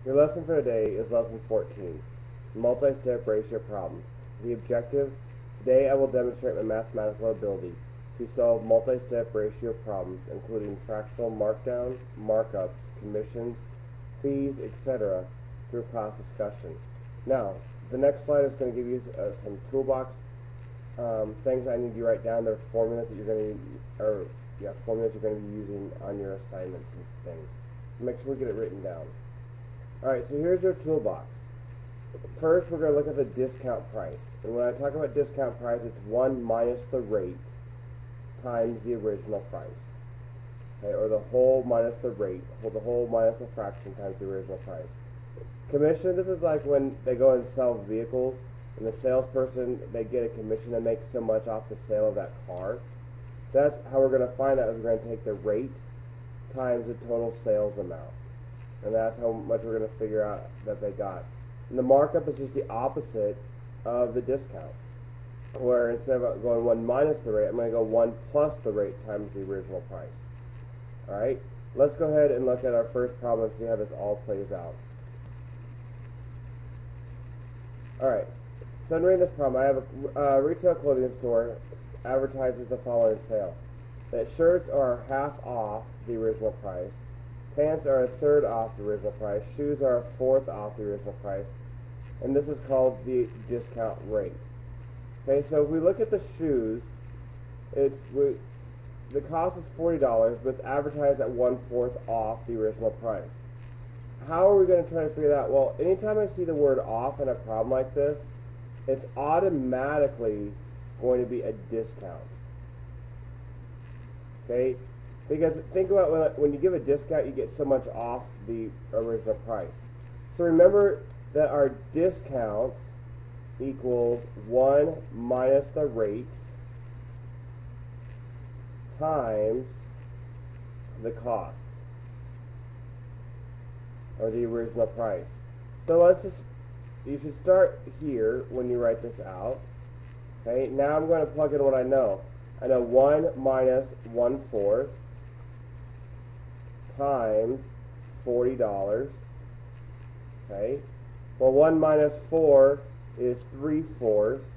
Your lesson for today is lesson 14, multi-step ratio problems. The objective: today I will demonstrate my mathematical ability to solve multi-step ratio problems, including fractional markdowns, markups, commissions, fees, etc., through class discussion. Now, the next slide is going to give you some toolbox things I need you to write down. They're formulas that you're going to, formulas you're going to be using on your assignments and things. So make sure we get it written down. Alright, so here's your toolbox. First, we're going to look at the discount price. And when I talk about discount price, it's 1 minus the rate times the original price. Okay, or the whole minus the rate, or the whole minus the fraction times the original price. Commission, this is like when they go and sell vehicles, and the salesperson, they get a commission that makes so much off the sale of that car. That's how we're going to find out, is we're going to take the rate times the total sales amount. And that's how much we're going to figure out that they got. And the markup is just the opposite of the discount, where instead of going 1 minus the rate, I'm going to go 1 plus the rate times the original price. Alright, let's go ahead and look at our first problem and see how this all plays out. Alright, so in reading this problem, I have a retail clothing store advertises the following sale: that shirts are half off the original price, pants are a third off the original price, shoes are a fourth off the original price, and this is called the discount rate. Okay, so if we look at the shoes, the cost is $40, but it's advertised at 1/4 off the original price. How are we going to try to figure that out? Well, anytime I see the word off in a problem like this, it's automatically going to be a discount. Okay? Because think about when you give a discount, you get so much off the original price. So remember that our discount equals 1 minus the rate times the cost, or the original price. So you should start here when you write this out. Okay, now I'm going to plug in what I know. I know 1 minus 1/4 times $40. Okay, well, 1 minus 4 is 3/4,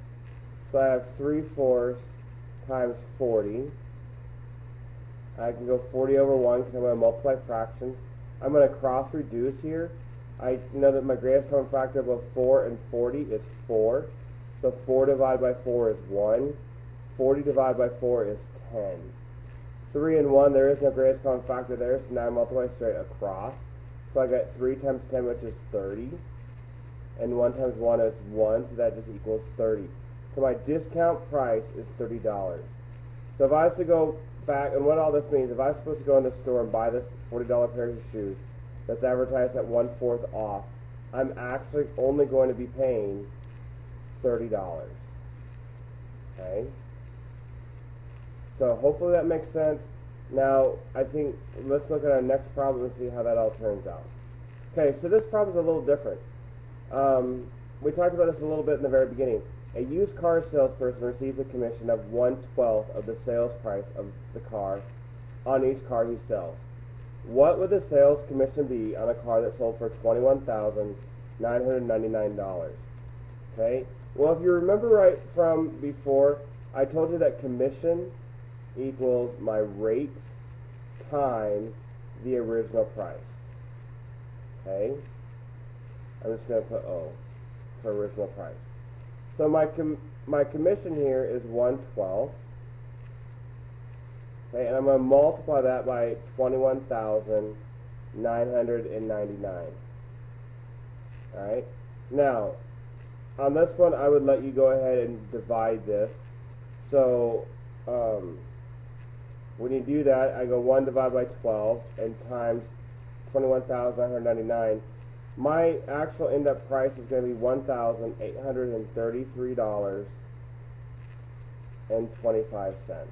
so I have 3/4 times 40. I can go 40 over 1 because I'm going to multiply fractions. I'm going to cross reduce here. I know that my greatest common factor of both 4 and 40 is 4. So 4 divided by 4 is 1. 40 divided by 4 is 10. 3 and 1, there is no greatest common factor there, so now I multiply straight across. So I got 3 times 10, which is 30. And 1 times 1 is 1, so that just equals 30. So my discount price is $30. So if I was to go back, and what all this means, if I was supposed to go in the store and buy this $40 pair of shoes that's advertised at 1/4 off, I'm actually only going to be paying $30. Okay? So hopefully that makes sense. Now, I think let's look at our next problem and see how that all turns out. Okay, so this problem is a little different. We talked about this a little bit in the very beginning. A used car salesperson receives a commission of 1/12 of the sales price of the car on each car he sells. What would the sales commission be on a car that sold for $21,999? Okay? Well, if you remember right from before, I told you that commission equals my rate times the original price. Okay? I'm just going to put O for original price. So my commission here is 1/12. Okay, and I'm going to multiply that by 21,999. Alright? Now, on this one, I would let you go ahead and divide this. So, when you do that, I go 1 divided by 12 and times 21,999. My actual end-up price is going to be $1,833.25.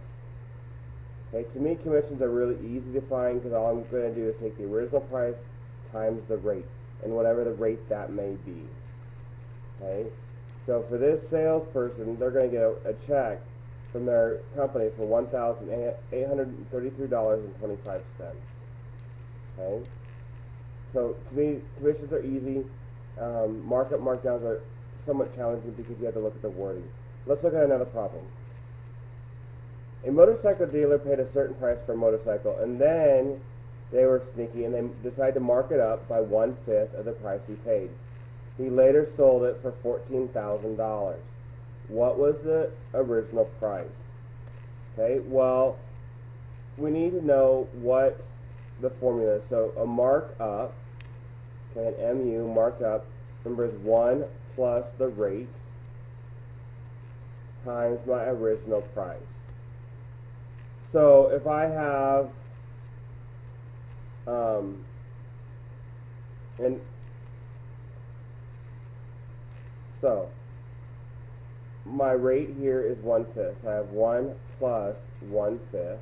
Okay, to me, commissions are really easy to find because all I'm going to do is take the original price times the rate, and whatever the rate that may be. Okay, so for this salesperson, they're going to get a check from their company for $1,833.25. Okay, So to me, commissions are easy. Markup, markdowns are somewhat challenging because you have to look at the wording. Let's look at another problem. A motorcycle dealer paid a certain price for a motorcycle, and then they were sneaky and they decided to mark it up by 1/5 of the price he paid. He later sold it for $14,000. What was the original price? Okay, well, we need to know what the formula is. So a markup, okay, an MU markup, remember, is 1 plus the rates times my original price. So if I have so my rate here is 1/5. So I have 1 plus 1/5.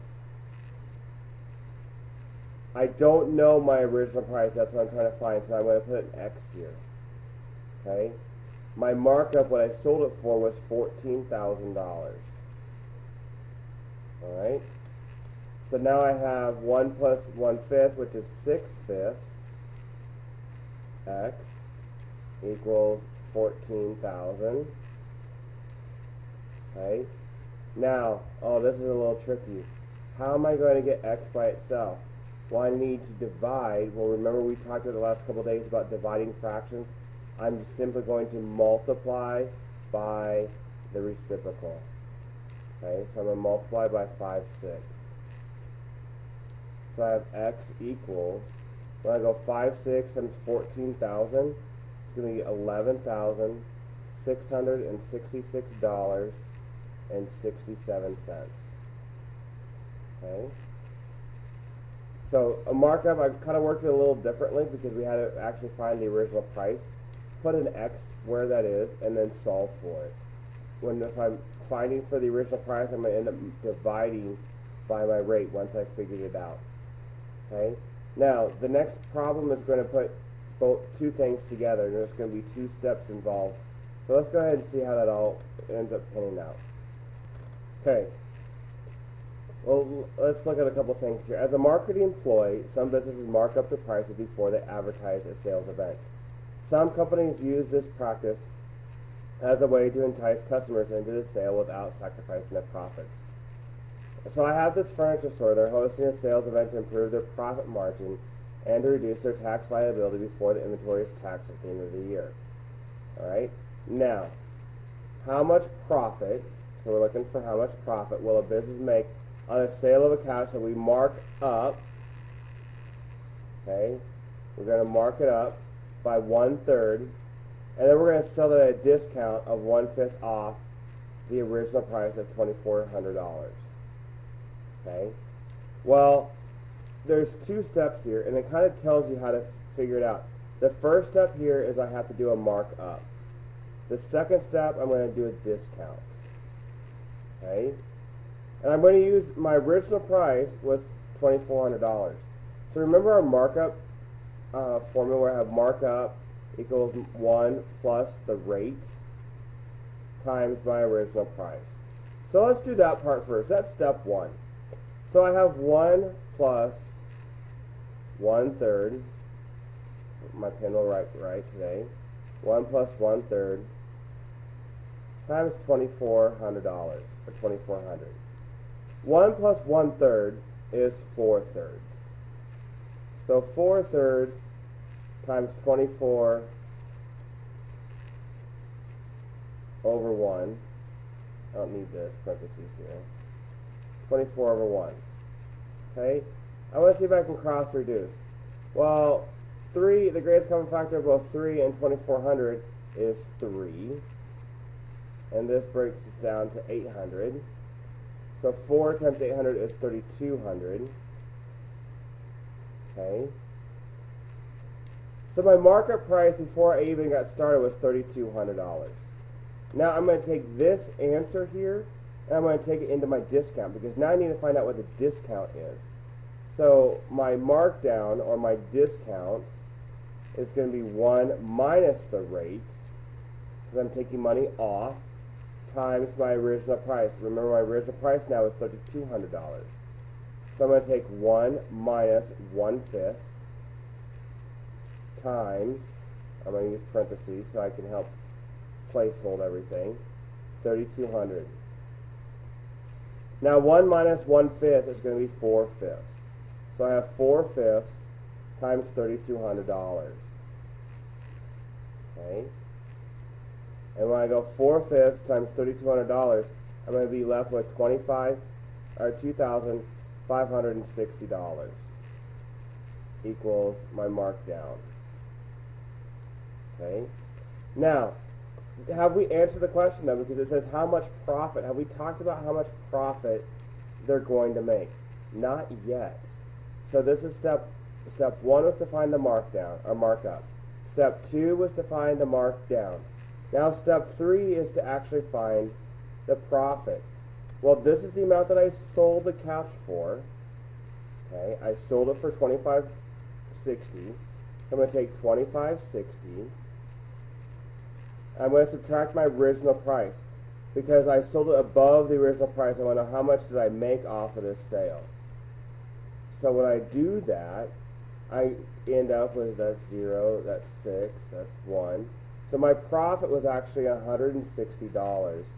I don't know my original price. That's what I'm trying to find. So I'm going to put an X here. Okay. My markup, what I sold it for, was $14,000. All right. So now I have 1 plus 1/5, which is 6/5. X equals 14,000. Okay. Now, oh, this is a little tricky. How am I going to get X by itself? Well, I need to divide. Well, remember we talked in the last couple of days about dividing fractions. I'm just simply going to multiply by the reciprocal. Okay, so I'm going to multiply by 5/6. So I have X equals, when I go 5/6 times 14,000, it's going to be $11,666.67. Okay. So a markup, I kind of worked it a little differently because we had to actually find the original price, put an X where that is, and then solve for it. If I'm finding for the original price, I'm going to end up dividing by my rate once I figured it out. Okay. Now the next problem is going to put two things together, and there's going to be 2 steps involved. So let's go ahead and see how that all ends up panning out. Okay. Well, let's look at a couple things here. As a marketing employee, some businesses mark up the prices before they advertise a sales event. Some companies use this practice as a way to entice customers into the sale without sacrificing their profits. So I have this furniture store. They're hosting a sales event to improve their profit margin and to reduce their tax liability before the inventory is taxed at the end of the year. Alright? Now, how much profit, so we're looking for how much profit will a business make on a sale of a couch that we mark up. Okay? We're going to mark it up by 1/3, and then we're going to sell it at a discount of 1/5 off the original price of $2,400. Okay? Well, there's 2 steps here, and it kind of tells you how to figure it out. The first step here is I have to do a markup. The second step, I'm going to do a discount. Okay? And I'm going to use, my original price was $2,400. So remember our markup formula where I have markup equals 1 plus the rate times my original price. So let's do that part first. That's step 1. So I have 1 plus 1/3. My pen will write right today. 1 plus 1/3 times $2,400, or 2,400. 1 plus 1/3 is 4/3. So 4/3 times 24 over 1. I don't need this parentheses here. 24 over 1. Okay? I want to see if I can cross reduce. Well, 3, the greatest common factor of both 3 and 2,400 is 3. And this breaks us down to 800. So 4 times 800 is 3,200. Okay. So my markup price before I even got started was $3,200. Now I'm going to take this answer here, and I'm going to take it into my discount, because now I need to find out what the discount is. So my markdown, or my discount, is going to be 1 minus the rates, because I'm taking money off, times my original price. Remember, my original price now is $3,200. So I'm going to take 1 minus 1/5. times, I'm going to use parentheses so I can help placehold everything, 3,200. Now 1 minus 1/5 is going to be 4/5. So I have 4/5 times $3,200. Okay? And when I go 4/5 times $3,200, I'm going to be left with $2,560 equals my markdown. Okay? Now, have we answered the question though? Because it says how much profit. Have we talked about how much profit they're going to make? Not yet. So this is step 1 was to find the markdown or markup. Step 2 was to find the markdown. Now step 3 is to actually find the profit. Well, this is the amount that I sold the couch for. Okay, I sold it for $25.60. I'm going to take $25.60. I'm going to subtract my original price. Because I sold it above the original price, I want to know how much did I make off of this sale. So when I do that, I end up with that's 0, that's 6, that's 1. So my profit was actually $160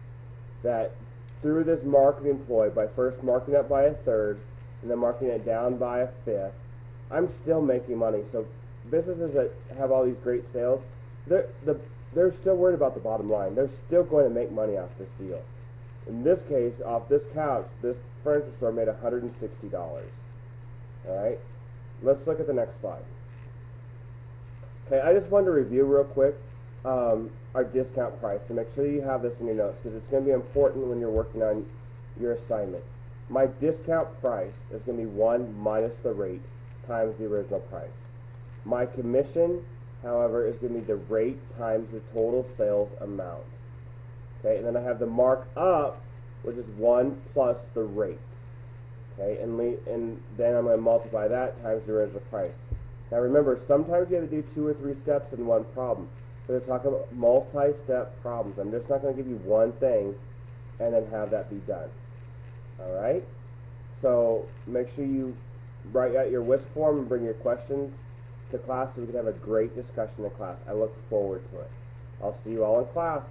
that through this marketing ploy, by first marking it by 1/3 and then marking it down by 1/5, I'm still making money. So businesses that have all these great sales, they're still worried about the bottom line. They're still going to make money off this deal. In this case, off this couch, this furniture store made $160. All right, let's look at the next slide. Okay, I just wanted to review real quick our discount price to make sure you have this in your notes because it's going to be important when you're working on your assignment. My discount price is going to be 1 minus the rate times the original price. My commission, however, is going to be the rate times the total sales amount. Okay, and then I have the markup, which is 1 plus the rate. Okay, and then I'm going to multiply that times the original price. Now remember, sometimes you have to do 2 or 3 steps in one problem. We're talking about multi-step problems. I'm just not going to give you one thing and then have that be done. All right? So make sure you write out your WISC form and bring your questions to class so we can have a great discussion in class. I look forward to it. I'll see you all in class.